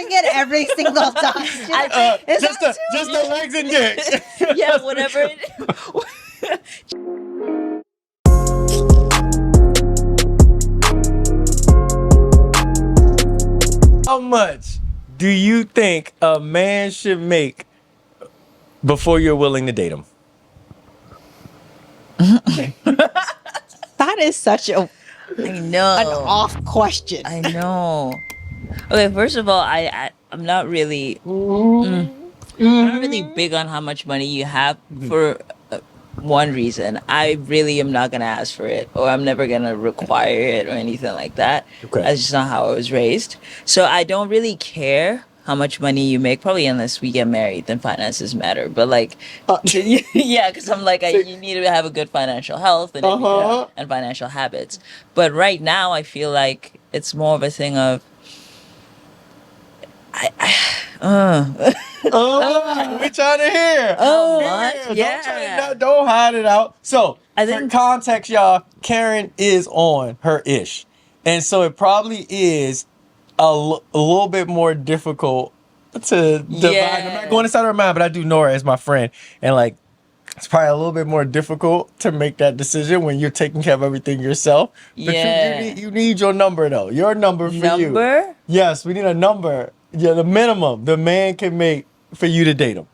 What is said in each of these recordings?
lowering it every single time. Just the legs and dick. Yeah, whatever it How much do you think a man should make before you're willing to date him? That is such I an know. off question. I know. Okay, first of all, I'm not really I'm not really big on how much money you have for one reason. I really am not gonna ask for it, or I'm never gonna require it, or anything like that. Okay. That's just not how I was raised. So I don't really care how much money you make, probably unless we get married, then finances matter. But like, yeah, because I'm like, you need to have a good financial health and and financial habits. But right now, I feel like it's more of a thing of We trying to hear. much? Yeah. Don't hide it out. So, for context, y'all, Karen is on her ish. And so it probably is a little bit more difficult to divide. I'm not going inside her mind, but I do know her as my friend. And like, it's probably a little bit more difficult to make that decision when you're taking care of everything yourself. But you need your number, though. Your number for you. Number? Yes, we need a number. Yeah, the minimum the man can make for you to date him.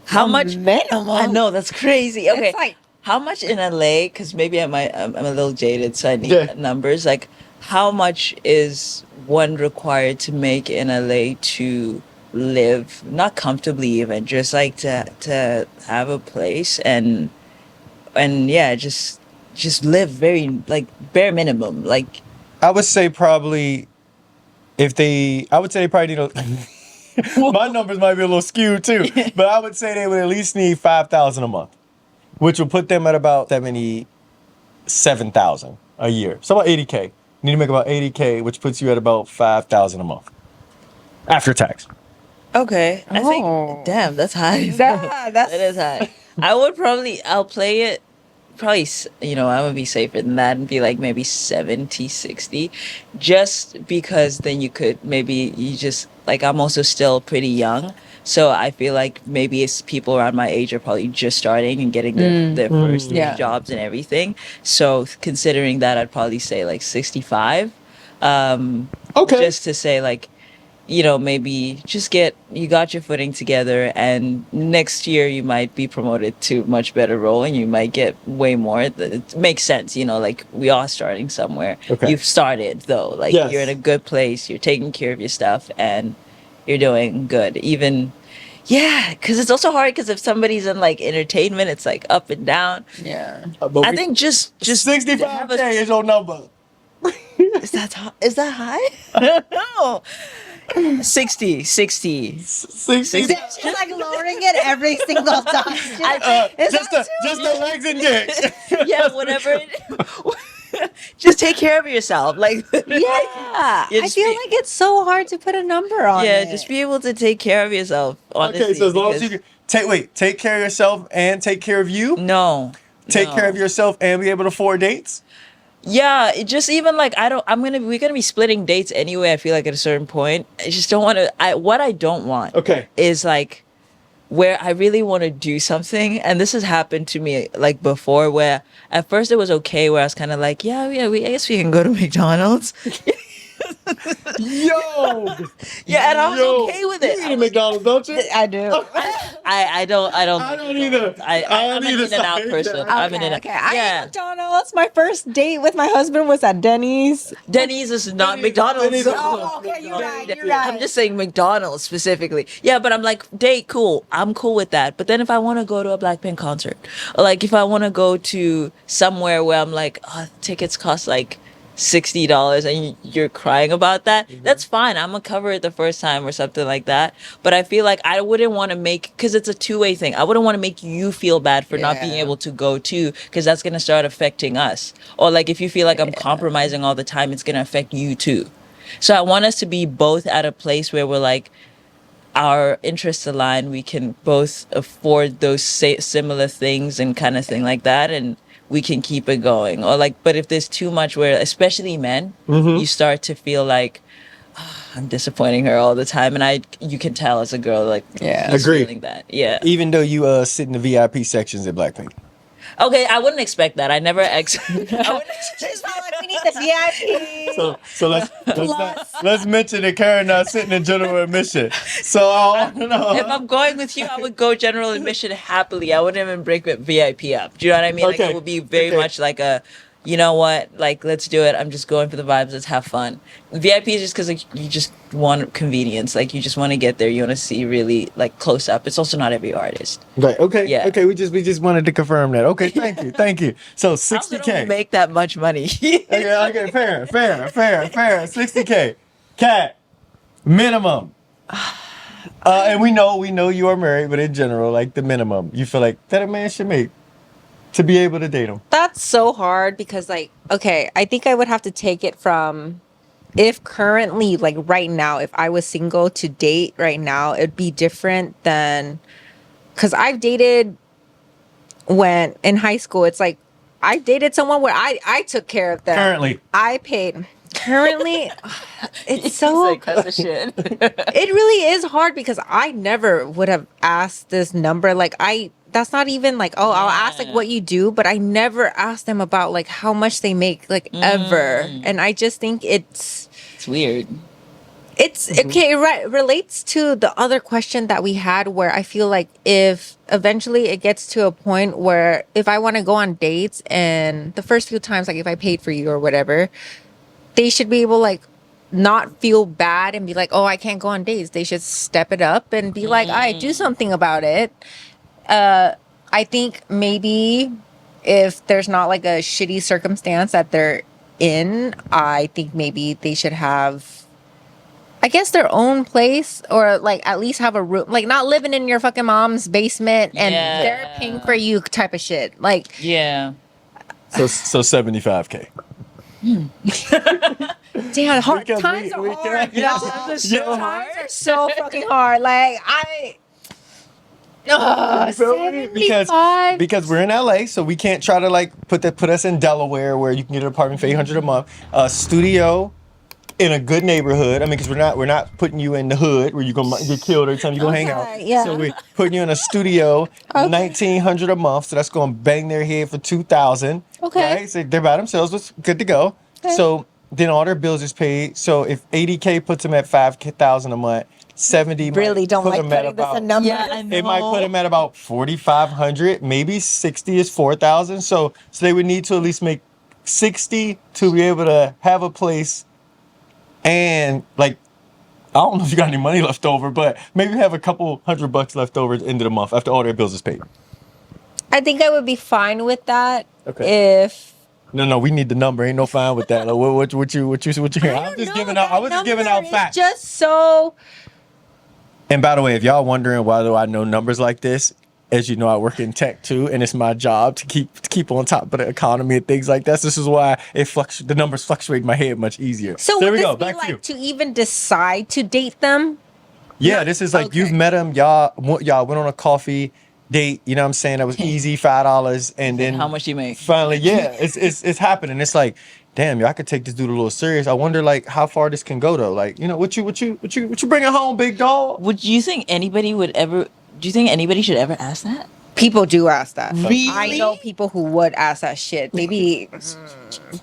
How much? Minimum? I know, that's crazy. Okay. It's like, How much in LA? Because maybe I'm a little jaded, so I need numbers. Like, how much is one required to make in LA to live, not comfortably even, just like to have a place and yeah, just live very like bare minimum. Like, I would say probably I would say they probably need a. My numbers might be a little skewed too, but I would say they would at least need $5,000 a month, which will put them at about 7,000 a year. So about 80K. You need to make about 80K, which puts you at about 5,000 a month after tax. okay, I think, damn, that's high. Yeah, That is high. I'll play it. Probably, I'm gonna be safer than that and be like maybe 70, 60, just because then you just like, I'm also still pretty young. So I feel like maybe it's people around my age are probably just starting and getting their first jobs and everything. So considering that, I'd probably say like 65. Okay. Just to say like, maybe just you got your footing together, and next year you might be promoted to a much better role and you might get way more. It makes sense, like we are starting somewhere. Okay. You've started though, like you're in a good place, you're taking care of your stuff and you're doing good. Even, yeah, because it's also hard because if somebody's in like entertainment, it's like up and down. yeah. I think just 65K is your number. Is that high? No. 60. She's like lowering it every single time. Just the legs and dick. Yeah, whatever just take care of yourself. Like, Yeah. I feel like it's so hard to put a number on it. just be able to take care of yourself, honestly. Okay, so as long as you can take care of yourself and take care of you. Take care of yourself and be able to afford dates. Yeah, it just even like we're gonna be splitting dates anyway. I feel like at a certain point, I just don't want to. What I don't want, is like where I really want to do something, and this has happened to me like before, where at first it was okay, where I was kind of like, I guess we can go to McDonald's. Yo. Yeah, and I was okay with it. You eat McDonald's, don't you? I do. I don't either. I'm an In-N-Out person. I'm an In-N-Out. Okay. I ate McDonald's. My first date with my husband was at Denny's. Denny's is not McDonald's. Oh, okay, you're right. I'm just saying McDonald's specifically. Yeah, but I'm like, date, cool. I'm cool with that. But then if I want to go to a Blackpink concert, or like if I want to go to somewhere where I'm like, tickets cost like $60 and you're crying about that, that's fine. I'm gonna cover it the first time or something like that. But I feel like I wouldn't want to because it's a two-way thing. I wouldn't want to make you feel bad for not being able to go too, because that's gonna start affecting us. Or like if you feel like I'm compromising all the time, it's gonna affect you too. So I want us to be both at a place where we're like, our interests align, we can both afford those similar things and kind of thing like that, and we can keep it going. Or like, but if there's too much where, especially men, you start to feel like, I'm disappointing her all the time, and you can tell as a girl, like, Yeah. she's Agreed. feeling that. Yeah. Even though you sit in the VIP sections at Blackpink. Okay, I wouldn't expect that. I never I wouldn't She's not like, we need the VIP. So let's mention that Karen not sitting in general admission. So I don't know. If I'm going with you, I would go general admission happily. I wouldn't even break VIP up. Do you know what I mean? Like, Okay. it would be very Okay. much like a, you know what? Like, let's do it. I'm just going for the vibes. Let's have fun. VIP is just because, like, you just want convenience. Like, you just want to get there. You want to see really, like, close up. It's also not every artist. Right. Okay. Yeah. Okay. We just wanted to confirm that. Okay. Thank you. Thank you. So I also 60K. don't make that much money. Okay. Fair. 60K. Cat. Minimum. And we know you are married, but in general, like the minimum, you feel like that a man should make to be able to date him. That's so hard because, like, okay, I think I would have to take it from if currently, like, right now, if I was single to date right now, it'd be different than because I've dated when in high school. It's like I dated someone where I took care of them. Currently. I paid. Currently, it's so like, that's a shit. it really is hard because I never would have asked this number. Like, that's not even like, oh, I'll ask like what you do, but I never asked them about like how much they make, like, ever. And I just think it's weird. okay. It relates to the other question that we had, where I feel like if eventually it gets to a point where if I want to go on dates and the first few times, like if I paid for you or whatever, they should be able like not feel bad and be like, oh, I can't go on dates. They should step it up and be like, I do something about it. I think maybe if there's not like a shitty circumstance that they're in, I think maybe they should have, I guess, their own place, or like at least have a room, like not living in your fucking mom's basement and Yeah. they're paying for you type of shit. Like, Yeah. So 75K. damn, hard Because times are we hard. can- y'all. Times are so Times are so fucking hard. Like, You feel me? 75. Because we're in LA, so we can't try to like put us in Delaware where you can get an apartment for $800 a month. A studio in a good neighborhood. I mean, because we're not putting you in the hood where you're gonna get killed every time you go hang out. Okay, yeah. So we're putting you in a studio, $1,900 a month. So that's gonna bang their head for $2,000. Okay. Right? So they're by themselves. It's good to go. Okay. So then all their bills is paid. So if 80K puts them at 5,000 a month, 70 Really might don't put like them at putting this about- a number. Yeah, I It might know. put them at about 4,500, maybe 60 is 4,000. So they would need to at least make 60 to be able to have a place, and like, I don't know if you got any money left over, but maybe have a couple $100 left over at the end of the month after all their bills is paid. I think I would be fine with that Okay. if No, we need the number. Ain't no fine with that. Like, what you hear? I was just giving out. I was just giving out facts. Just so And by the way, if y'all wondering why do I know numbers like this, as you know, I work in tech too, and it's my job to keep on top of the economy and things like that. So this is why the numbers fluctuate in my head much easier. So there would we go. this be Back to you. like to even decide to date them? Yeah, this is like Okay. you've met them. Y'all went on a coffee date. You know what I'm saying? That was easy, $5, and then How much you make? Finally, yeah, it's happening. It's like, damn, yo, I could take this dude a little serious. I wonder like how far this can go though. Like, you know, what you bringing home, big dog? Do you think anybody should ever ask that? People do ask that. Really? I know people who would ask that shit. Maybe,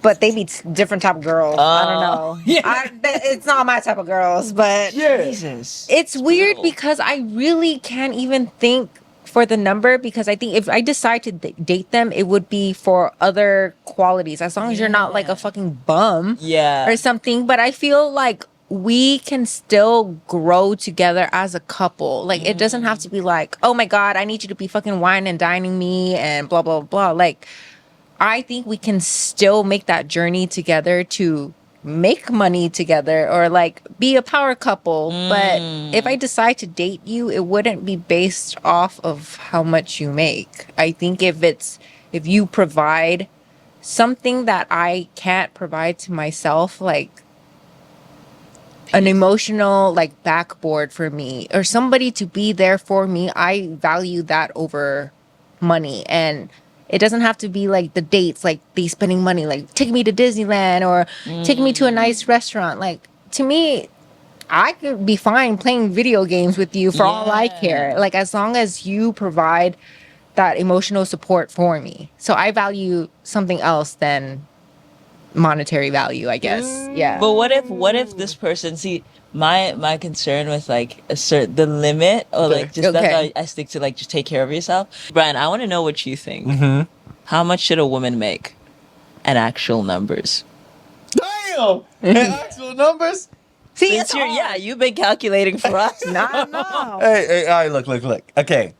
but they be different type of girls. I don't know. Yeah. It's not my type of girls, but Yeah. Jesus. it's weird brutal. because I really can't even think for the number, because I think if I decide to date them, it would be for other qualities, as long as you're not like a fucking bum Yeah. or something. But I feel like we can still grow together as a couple. Like, it doesn't have to be like, oh my God, I need you to be fucking wine and dining me and blah, blah, blah. Like, I think we can still make that journey together to make money together, or like be a power couple. But if I decide to date you, it wouldn't be based off of how much you make. I think if you provide something that I can't provide to myself, like an emotional like backboard for me, or somebody to be there for me, I value that over money. And it doesn't have to be like the dates, like they spending money, like take me to Disneyland or take me to a nice restaurant. Like, to me, I could be fine playing video games with you for all I care. Like, as long as you provide that emotional support for me. So I value something else than monetary value, I guess. Yeah. But what if this person, see, my concern with like a certain the limit, or like just that's Okay. why I stick to like just take care of yourself. Brian, I want to know what you think. Mm-hmm. How much should a woman make? And actual numbers. Damn! And actual numbers? See, Since it's you're, hard. yeah, you've been calculating for us. No. Hey, all right, look. Okay.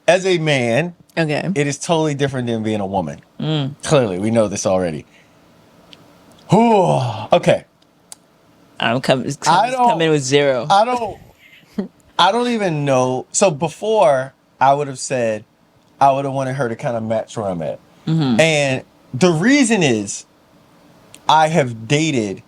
As a man, Okay. it is totally different than being a woman. Clearly, we know this already. Whew. Okay. I'm coming I don't- coming with zero. I don't even know. So before, I would have said I would have wanted her to kind of match where I'm at. And the reason is I have dated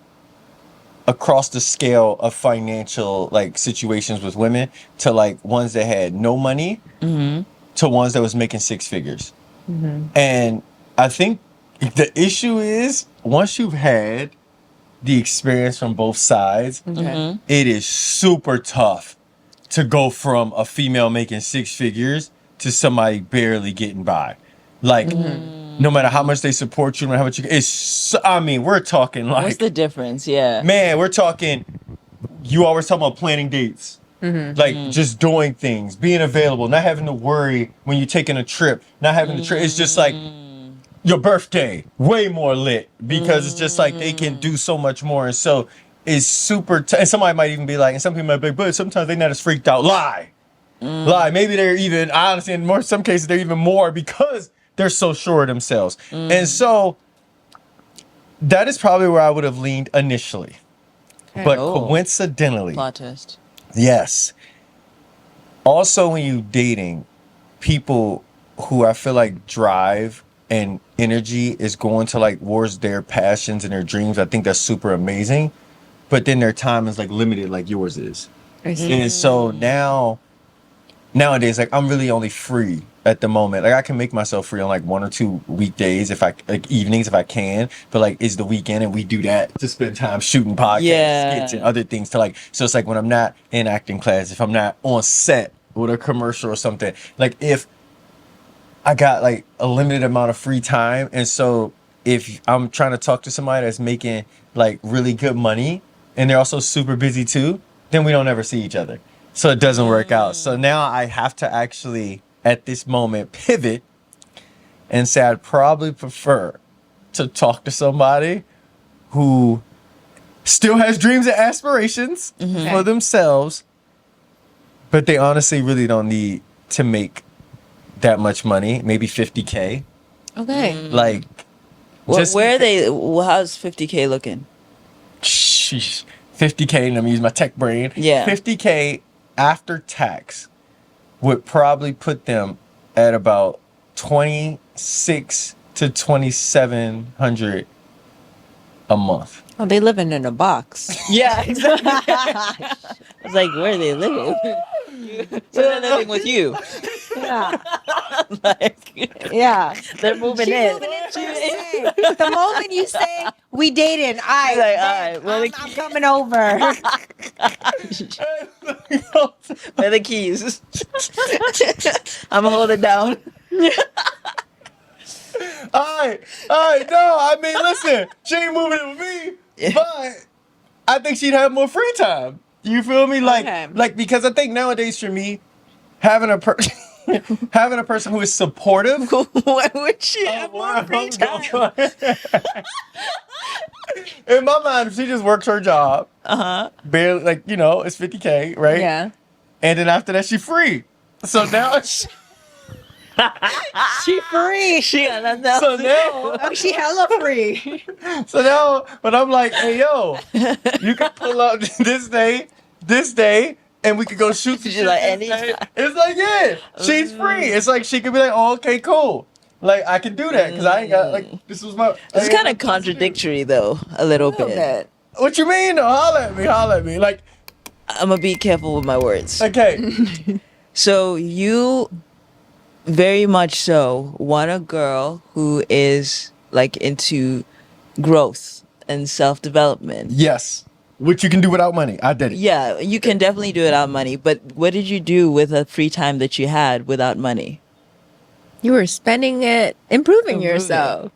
across the scale of financial like situations with women, to like ones that had no money to ones that was making six figures. And I think the issue is once you've had the experience from both sides, it is super tough to go from a female making six figures to somebody barely getting by. Like, no matter how much they support you, no matter how much you, I mean, we're talking like, What's the difference? Yeah. man, we're talking, you always talking about planning dates. Like just doing things, being available, not having to worry when you're taking a trip, not having to trip. It's just like your birthday, way more lit because it's just like they can do so much more. And so it's super, and somebody might even be like, and some people might be like, but sometimes they're not as freaked out. Lie. Maybe they're even, honestly, in some cases, they're even more because they're so sure of themselves. And so that is probably where I would have leaned initially. But Oh. coincidentally, Plot twist. yes. Also, when you dating people who I feel like drive and energy is going to like towards their passions and their dreams, I think that's super amazing. But then their time is like limited, like yours is. And so nowadays, like I'm really only free at the moment. Like I can make myself free on like 1 or 2 weekdays if I like evenings if I can. But like it's the weekend and we do that to spend time shooting podcasts, skits, and other things to like. So it's like when I'm not in acting class, if I'm not on set with a commercial or something, like if I got like a limited amount of free time, and so if I'm trying to talk to somebody that's making like really good money and they're also super busy too, then we don't ever see each other. So it doesn't work out. So now I have to actually, at this moment, pivot and say I'd probably prefer to talk to somebody who still has dreams and aspirations for themselves, but they honestly really don't need to make that much money, maybe 50K. Okay. Like, Where are they? How's 50K looking? Sheesh, 50K, and I'm using my tech brain. Yeah. 50K after tax would probably put them at about 26 to 2,700 a month. Oh, they living in a box. Yeah, exactly. I was like, where are they living? So they're living with you. Yeah. Like, Yeah. they're moving She in. moving in Tuesday. The moment you say we dated, She's like, bet, all right, well, I'm coming over. Where are the keys? I'm gonna hold it down. All right, no, I mean, listen, she ain't moving in with me, but I think she'd have more free time. You feel me? Like, Okay. like because I think nowadays for me, having a having a person who is supportive. Why would she have more free time? In my mind, she just works her job. Barely, like, you know, it's 50K, right? Yeah. And then after that, she free. So now, She free. Yeah, that's so now, Oh, she hella free. but I'm like, hey, yo, you can pull up this day, and we could go shoot some She's shit like, this anytime. day. It's like, yeah, she's free. It's like, she could be like, oh, okay, cool. Like, I can do that, because I ain't got, like, this was my... It's kind of contradictory, though, a little bit. What you mean, though? Holla at me. Like, I'm gonna be careful with my words. okay. So you very much so want a girl who is like into growth and self-development. Yes. Which you can do without money. I did it. Yeah, you can definitely do it without money. But what did you do with the free time that you had without money? You were spending it improving Improving. yourself.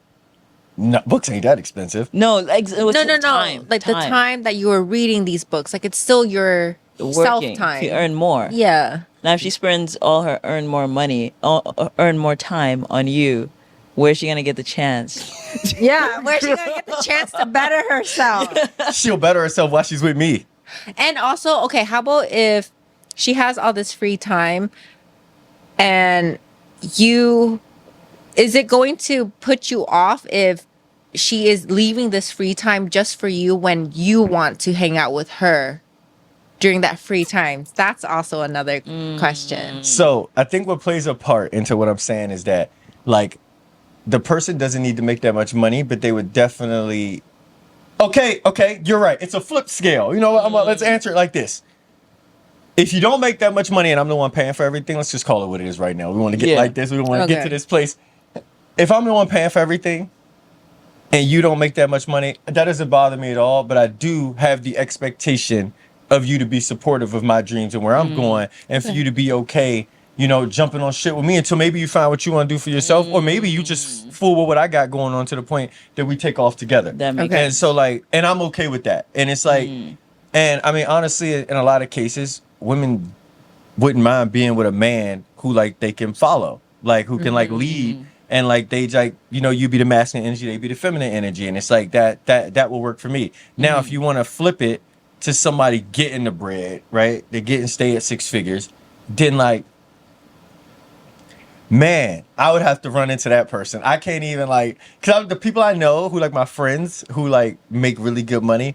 No, books ain't that expensive. No, like it was No. time. Like the time that you were reading these books, like it's still your self working time. to earn more. Yeah. Now, if she spends all her earn more money, earn more time on you, where's she gonna get the chance? Yeah. Where's she gonna get the chance to better herself? She'll better herself while she's with me. And also, okay, how about if she has all this free time and is it going to put you off if she is leaving this free time just for you when you want to hang out with her during that free time? That's also another question. So I think what plays a part into what I'm saying is that, like, the person doesn't need to make that much money, but they would definitely. Okay, you're right. It's a flip scale. You know what? Let's answer it like this. If you don't make that much money and I'm the one paying for everything, let's just call it what it is right now. We want to get like this. We want to get to this place. If I'm the one paying for everything and you don't make that much money, that doesn't bother me at all. But I do have the expectation of you to be supportive of my dreams and where I'm going, and for you to be okay, you know, jumping on shit with me until maybe you find what you want to do for yourself, or maybe you just fool with what I got going on to the point that we take off together. That makes And so, like, and I'm okay with that. And it's like, and I mean, honestly, in a lot of cases, women wouldn't mind being with a man who, like, they can follow, like, who can like lead. And like they like, you know, you be the masculine energy, they be the feminine energy, and it's like that will work for me. Now, if you want to flip it to somebody getting the bread, right? They're getting stay at 6 figures. Then, like, man, I would have to run into that person. I can't even, like, cause the people I know who, like, my friends who like make really good money.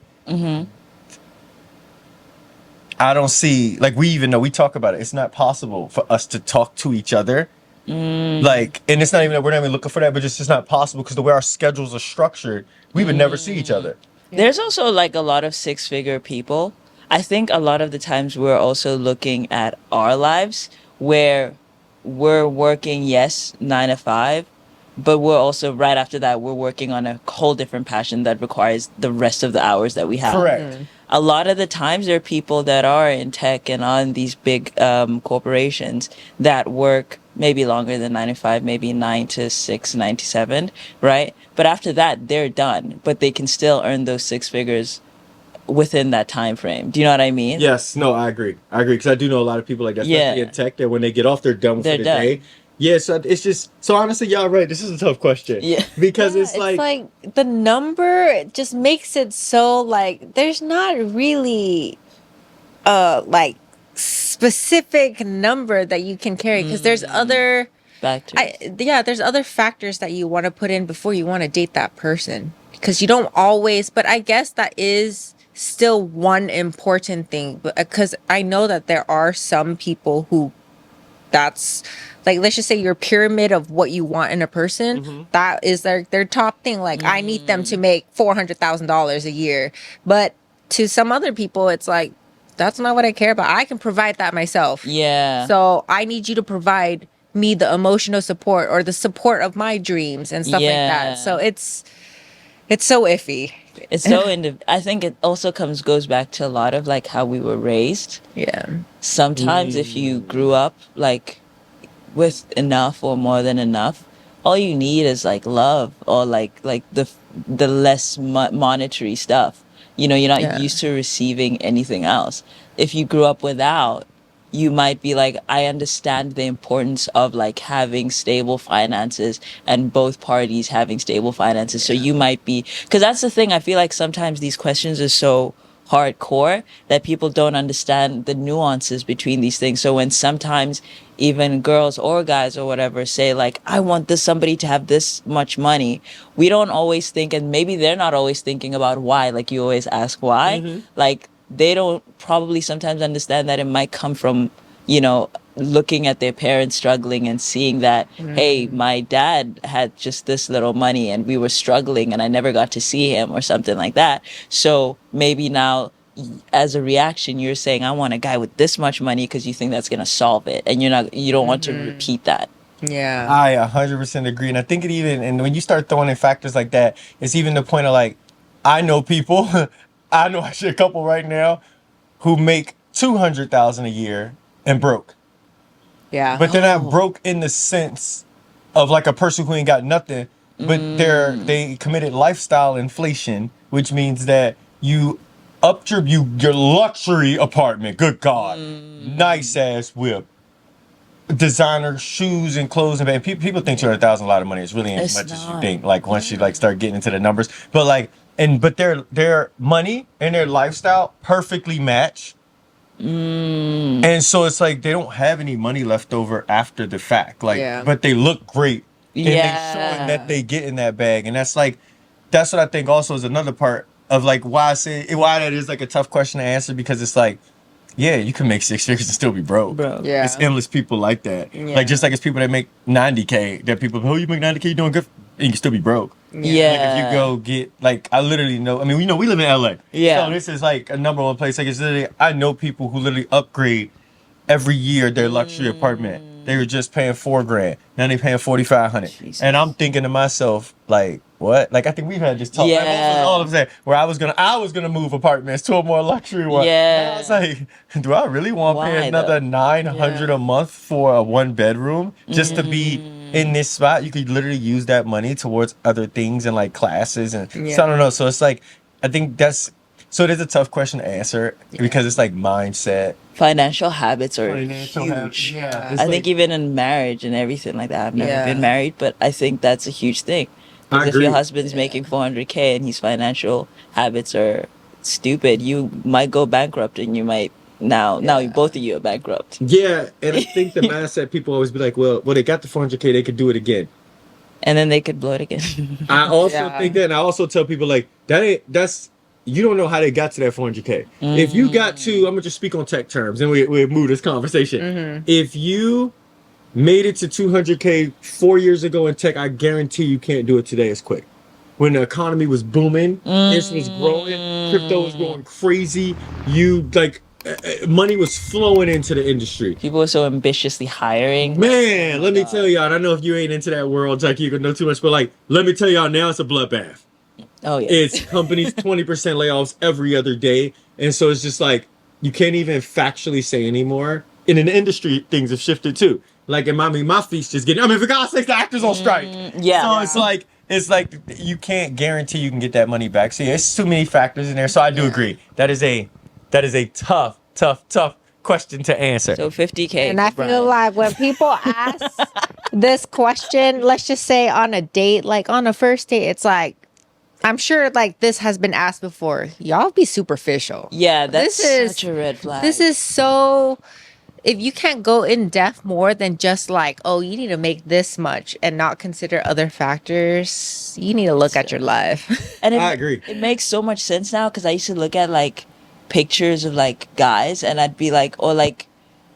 I don't see, like, we even know, we talk about it. It's not possible for us to talk to each other. Like, and it's not even that we're not even looking for that, but just it's not possible because the way our schedules are structured, we would never see each other. There's also like a lot of 6-figure people. I think a lot of the times we're also looking at our lives where we're working, yes, 9 to 5, but we're also right after that, we're working on a whole different passion that requires the rest of the hours that we have. Correct. A lot of the times there are people that are in tech and on these big corporations that work maybe longer than 9 to 5, maybe 9 to 6, 9 to 7, right? But after that, they're done, but they can still earn those 6 figures within that time frame. Do you know what I mean? Yes, no, I agree because I do know a lot of people like that, especially in tech, that when they get off, they're done for the day. Yeah, so it's just, so honestly, y'all right, this is a tough question. Yeah. Because It's like the number just makes it so, like, there's not really like specific number that you can carry, because there's other there's other factors that you want to put in before you want to date that person, because you don't always, but I guess that is still one important thing, because I know that there are some people who, that's like, let's just say your pyramid of what you want in a person, that is their top thing. Like, I need them to make $400,000 a year. But to some other people, it's like, that's not what I care about. I can provide that myself. Yeah. So I need you to provide me the emotional support or the support of my dreams and stuff like that. So it's so iffy. It's so I think it also goes back to a lot of like how we were raised. Yeah. Sometimes if you grew up like with enough or more than enough, all you need is like love or like the less monetary stuff. You know, you're not used to receiving anything else. If you grew up without, you might be like, I understand the importance of like having stable finances and both parties having stable finances. So you might be, because that's the thing. I feel like sometimes these questions are so hardcore that people don't understand the nuances between these things. So when sometimes even girls or guys or whatever say like, I want somebody to have this much money, we don't always think, and maybe they're not always thinking about why, like you always ask why, like they don't probably sometimes understand that it might come from, you know, looking at their parents struggling and seeing that, hey, my dad had just this little money and we were struggling and I never got to see him or something like that. So maybe now as a reaction, you're saying, I want a guy with this much money because you think that's going to solve it. And you don't want to repeat that. Yeah. I 100% agree. And I think and when you start throwing in factors like that, it's even the point of like, I know people I know actually a couple right now who make 200,000 a year and broke. Yeah. But they're not broke in the sense of like a person who ain't got nothing, but they committed lifestyle inflation, which means that you upped your luxury apartment. Good God, nice ass whip, designer shoes and clothes, and people think 200,000 a lot of money. It's really ain't as It's much as you not. think. Like once you like start getting into the numbers, but like but their money and their lifestyle perfectly match. And so it's like they don't have any money left over after the fact. Like, Yeah. but they look great. And they Yeah. showing that they get in that bag. And that's what I think also is another part of like why that is like a tough question to answer, because it's like, yeah, you can make 6 figures and still be broke. Bro. Yeah. It's endless people like that. Yeah. Like just like it's people that make 90K, that people, oh, you make 90K, you doing good, and you can still be broke. Yeah. Like if you go get, like, I literally know, I mean, we live in LA. Yeah. So this is like a number one place. Like it's literally, I know people who literally upgrade every year their luxury apartment. They were just paying $4,000. Now they paying $4,500. Jesus. And I'm thinking to myself, like, what? Like I think we've had this talk. Like, Yeah. all of that where I was gonna move apartments to a more luxury one. Yeah. And I was like, do I really want to Why, pay another though? $900 a month for a 1-bedroom just to be in this spot? You could literally use that money towards other things and like classes and Yeah. so I don't know. So it's like I think so it is a tough question to answer because it's like mindset. Financial habits are Financial huge. habits, yeah. It's I like- think even in marriage and everything like that. I've never Yeah. been married, but I think that's a huge thing. I Because if agree. your husband's making 400K and his financial habits are stupid, you might go bankrupt, and you might now both of you are bankrupt. Yeah, and I think the mindset people always be like, well, they got the 400K, they could do it again. And then they could blow it again. I also Yeah. think that, and I also tell people like you don't know how they got to that 400K. If you got to, I'm gonna just speak on tech terms, and we move this conversation. If you made it to 200K 4 years ago in tech, I guarantee you can't do it today as quick. When the economy was booming, this was growing, crypto was going crazy. Money was flowing into the industry. People are so ambitiously hiring. Man, let me tell y'all, and I know if you ain't into that world, Jackie, you can know too much, but like, let me tell y'all now, it's a bloodbath. Oh yeah. It's companies 20% layoffs every other day. And so it's just like, you can't even factually say anymore. And in the industry, things have shifted too. Like, my feet's just getting, for God's sake, the actors on strike. Yeah. So it's like, you can't guarantee you can get that money back. So yeah, it's too many factors in there. So I do agree. That is a tough question to answer. So 50K. And I for feel Bryan. like when people ask this question, let's just say on a date, like on a first date, it's like, I'm sure like this has been asked before. Y'all be superficial. Yeah, that's This is- such a red flag. This is so, if you can't go in depth more than just like, oh, you need to make this much and not consider other factors, you need to look at your life. And I agree. It makes so much sense now, because I used to look at like pictures of like guys, and I'd be like, or like,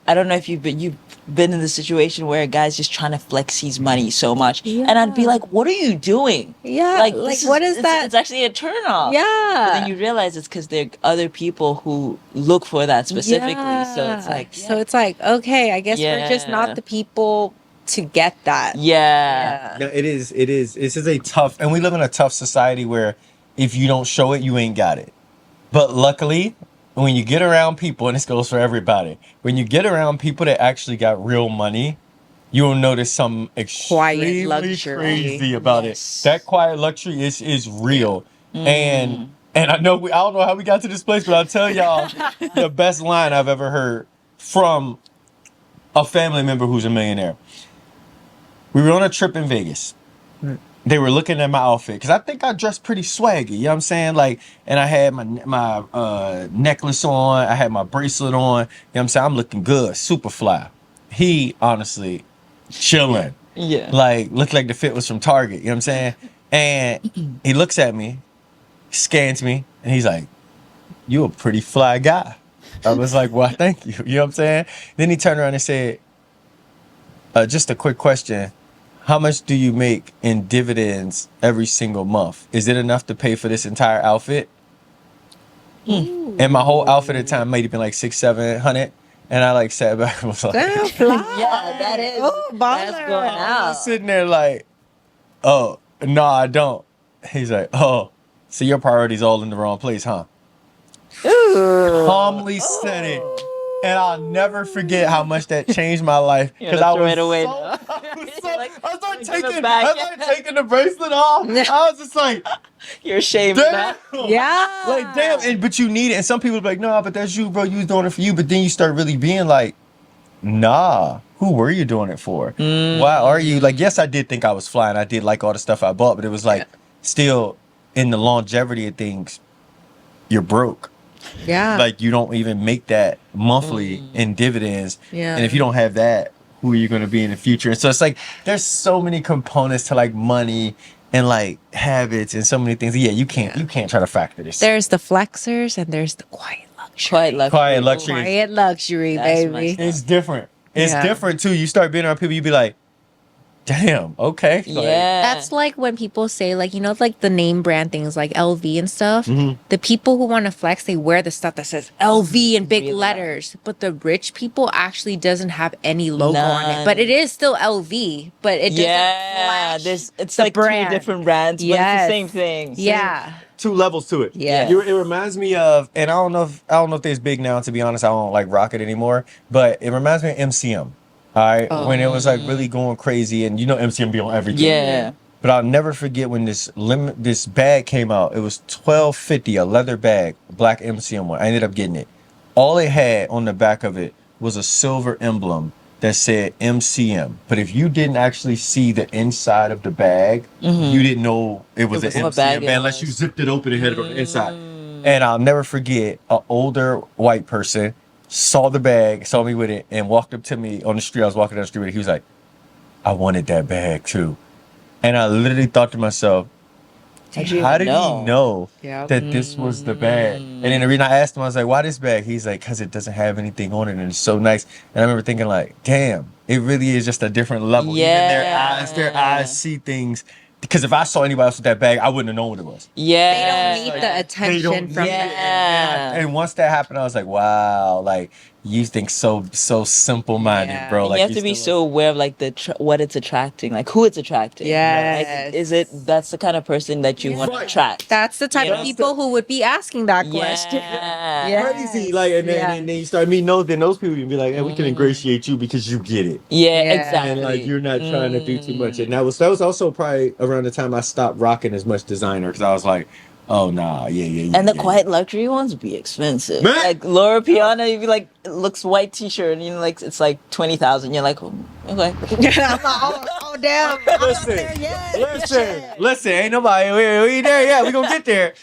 I don't know if you've been in the situation where a guy's just trying to flex his money so much, and I'd be Yeah. like, what are you doing? Yeah, Like, like, this what is it's- that? It's actually a turn off. But Yeah. then you realize it's because there are other people who look for that specifically. So it's like, So it's like, okay, I guess we're just Yeah. not the people to get that. yeah. No, it is. This is a tough, and we live in a tough society where if you don't show it, you ain't got it. But luckily, when you get around people, and this goes for everybody, when you get around people that actually got real money, you'll notice something extremely luxury. crazy about Yes. it. That quiet luxury is real. And I know I don't know how we got to this place, but I'll tell y'all the best line I've ever heard from a family member who's a millionaire. We were on a trip in Vegas. They were looking at my outfit because I think I dressed pretty swaggy. You know what I'm saying? Like, and I had my necklace on. I had my bracelet on. You know what I'm saying? I'm looking good, super fly. He honestly chilling. Yeah. Like, looked like the fit was from Target. You know what I'm saying? And he looks at me, scans me, and he's like, "You a pretty fly guy." I was like, "Well, thank you." You know what I'm saying? Then he turned around and said, "Just a quick question. How much do you make in dividends every single month? Is it enough to pay for this entire outfit?" And my whole outfit at the time might have been like 600-700. And I like sat back and was like, Damn, fly. Yeah, that is. Oh, That's baller. going I out. was sitting there like, "Oh, no, I don't." He's like, "Oh, so your priorities all in the wrong place, huh?" calmly said it. And I'll never forget how much that changed my life. Because I was I started taking the bracelet off. I was just like, You're ashamed of that. Yeah. Like, damn. But you need it. And some people be like, no, but that's you, bro. You was doing it for you. But then you start really being like, nah, who were you doing it for? Why are you like, yes, I did think I was flying. I did like all the stuff I bought, but it was like still in the longevity of things, you're broke. Yeah. Like you don't even make that monthly in dividends. Yeah. And if you don't have that, who are you going to be in the future? And so it's like, there's so many components to like money and like habits and so many things. Yeah, you can't try to factor this. There's the flexers and there's the quiet luxury. Quiet luxury. Quiet luxury, That's my baby. stuff. It's different. It's different too. You start being around people, you be like, damn, okay. Like, That's like when people say, like, you know, like the name brand things like LV and stuff. The people who want to flex, they wear the stuff that says LV in big letters. But the rich people actually doesn't have any logo on it. But it is still LV. But it doesn't flash it's the like brand. two different brands, but it's the same thing. Yeah. two levels to it. Yeah. It reminds me of, and I don't know if it's big now, to be honest. I don't like rock it anymore, but it reminds me of MCM. All right, when it was like really going crazy, and you know MCM be on everything. Yeah. But I'll never forget when this bag came out. It was $12.50, a leather bag, black MCM one. I ended up getting it. All it had on the back of it was a silver emblem that said MCM. But if you didn't actually see the inside of the bag, you didn't know it was an what MCM bag bag it unless you was. zipped it open and had it on the inside. And I'll never forget, an older white person saw the bag, saw me with it, and walked up to me on the street. I was walking down the street with it. He was like, I wanted that bag too. And I literally thought to myself, how did he know that this was the bag? And then the reason I asked him, I was like, why this bag? He's like, because it doesn't have anything on it and it's so nice. And I remember thinking like, damn, it really is just a different level. Yeah. Even their eyes see things. Because if I saw anybody else with that bag, I wouldn't have known what it was. Yeah. They don't need the attention from And once that happened, I was like, wow, like you think so simple-minded, bro. And Like you have to be so aware of like what it's attracting, like who it's attracting. Yes. Like, that's the kind of person that you want to attract. That's the type of people who would be asking that question. Yeah. crazy. Like, and then you start meeting those people, you'd be like, hey, we can ingratiate you because you get it. Yeah, Yeah. exactly. And like you're not trying to do too much. And that was also probably around the time I stopped rocking as much designer, because I was like, oh nah, yeah. And the quiet luxury ones be expensive. Man. Like Laura Piana, you'd be like, it looks white t-shirt, and you know, like it's like 20,000. You're like, oh, okay. I'm like, oh damn. I'm not there yet. Listen, ain't nobody, we there yet. We gonna get there.